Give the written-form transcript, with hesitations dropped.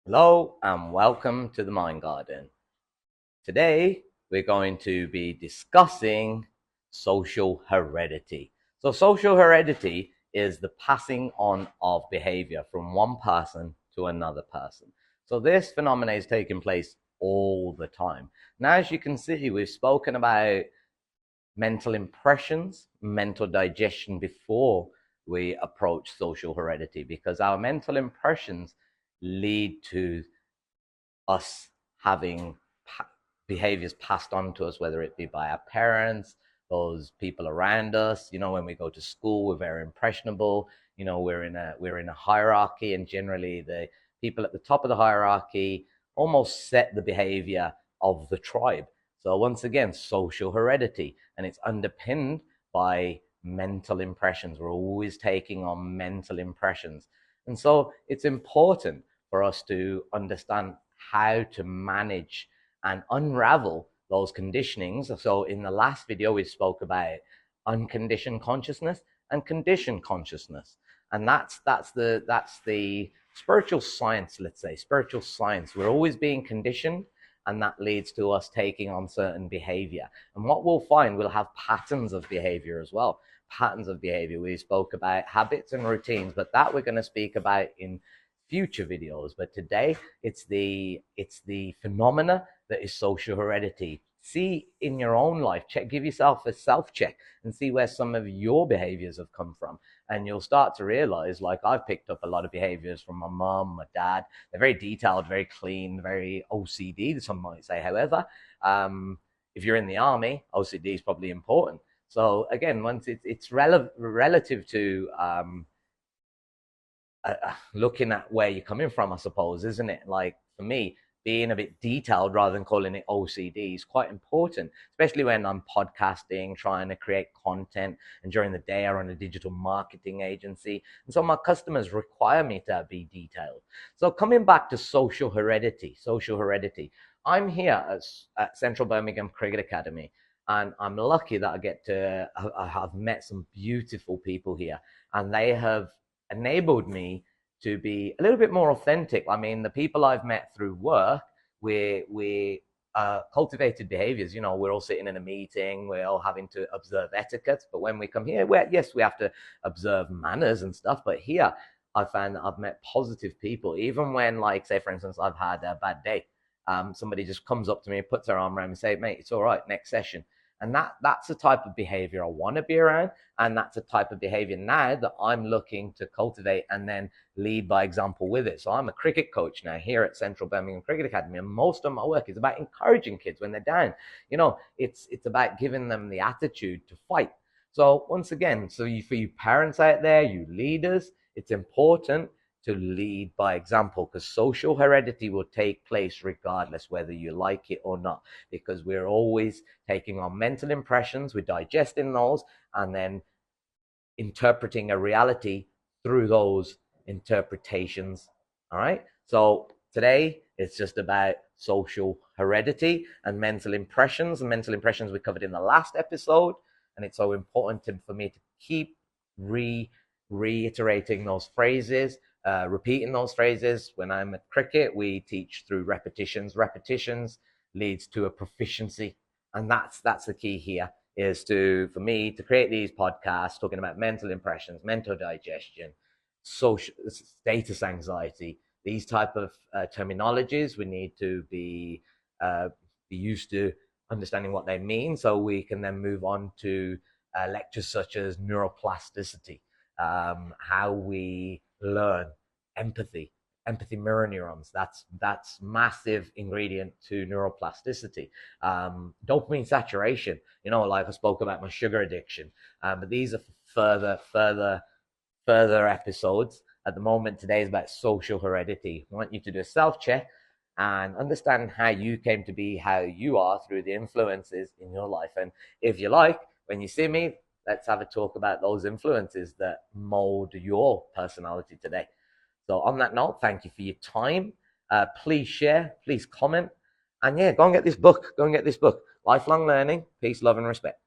Hello and welcome to the Mind Garden. Today we're going to be discussing social heredity. So, social heredity is the passing on of behavior from one person to another person. So, this phenomenon is taking place all the time. Now, as you can see, we've spoken about mental impressions, mental digestion before we approach social heredity because our mental impressions lead to us having behaviors passed on to us, whether it be by our parents, those people around us. When we go to school, we're very impressionable. We're in a hierarchy, and generally the people at the top of the hierarchy almost set the behavior of the tribe. So once again, social heredity, and it's underpinned by mental impressions. We're always taking on mental impressions, and so it's important for us to understand how to manage and unravel those conditionings. So in the last video, we spoke about unconditioned consciousness and conditioned consciousness. And that's the spiritual science, let's say, spiritual science. We're always being conditioned, and that leads to us taking on certain behavior. And what we'll find, we'll have patterns of behavior as well. Patterns of behavior. We spoke about habits and routines, but that we're going to speak about in future videos. But today it's the phenomena that is social heredity. See in your own life, give yourself a self check and see where some of your behaviors have come from. And you'll start to realize, like, I've picked up a lot of behaviors from my mom, my dad. They're very detailed, very clean, very OCD, some might say. However, if you're in the army, OCD is probably important. So again, once it's relative to looking at where you're coming from, I suppose, isn't it? Like, for me, being a bit detailed rather than calling it OCD is quite important, especially when I'm podcasting, trying to create content. And during the day, I run a digital marketing agency. And so my customers require me to be detailed. So coming back to social heredity, I'm here at Central Birmingham Cricket Academy. And I'm lucky that I have met some beautiful people here, and they have enabled me to be a little bit more authentic. I mean, the people I've met through work, we cultivated behaviors. We're all sitting in a meeting, we're all having to observe etiquette. But when we come here, yes, we have to observe manners and stuff. But here, I found that I've met positive people, even when, like, say, for instance, I've had a bad day. Somebody just comes up to me, puts their arm around me, and say, "Mate, it's all right. Next session." And that's the type of behavior I want to be around. And that's a type of behavior now that I'm looking to cultivate and then lead by example with it. So I'm a cricket coach now here at Central Birmingham Cricket Academy, and most of my work is about encouraging kids when they're down. It's about giving them the attitude to fight. So once again, for you parents out there, you leaders, it's important to lead by example, because social heredity will take place regardless whether you like it or not, because we're always taking on mental impressions, we're digesting those, and then interpreting a reality through those interpretations. All right. So today it's just about social heredity and mental impressions. And mental impressions we covered in the last episode. And it's so important for me to keep reiterating those phrases, repeating those phrases. When I'm at cricket, we teach through repetitions. Repetitions leads to a proficiency. And that's the key here, is for me to create these podcasts talking about mental impressions, mental digestion, social status anxiety, these type of terminologies. We need to be used to understanding what they mean, so we can then move on to lectures such as neuroplasticity, how we learn empathy, mirror neurons. That's massive ingredient to neuroplasticity. Dopamine saturation, like I spoke about my sugar addiction. But these are further episodes. At the moment, today is about social heredity. I want you to do a self check and understand how you came to be how you are through the influences in your life. And if you like, when you see me, let's have a talk about those influences that mold your personality today. So on that note, thank you for your time. Please share, please comment, and yeah, go and get this book. Lifelong learning, peace, love, and respect.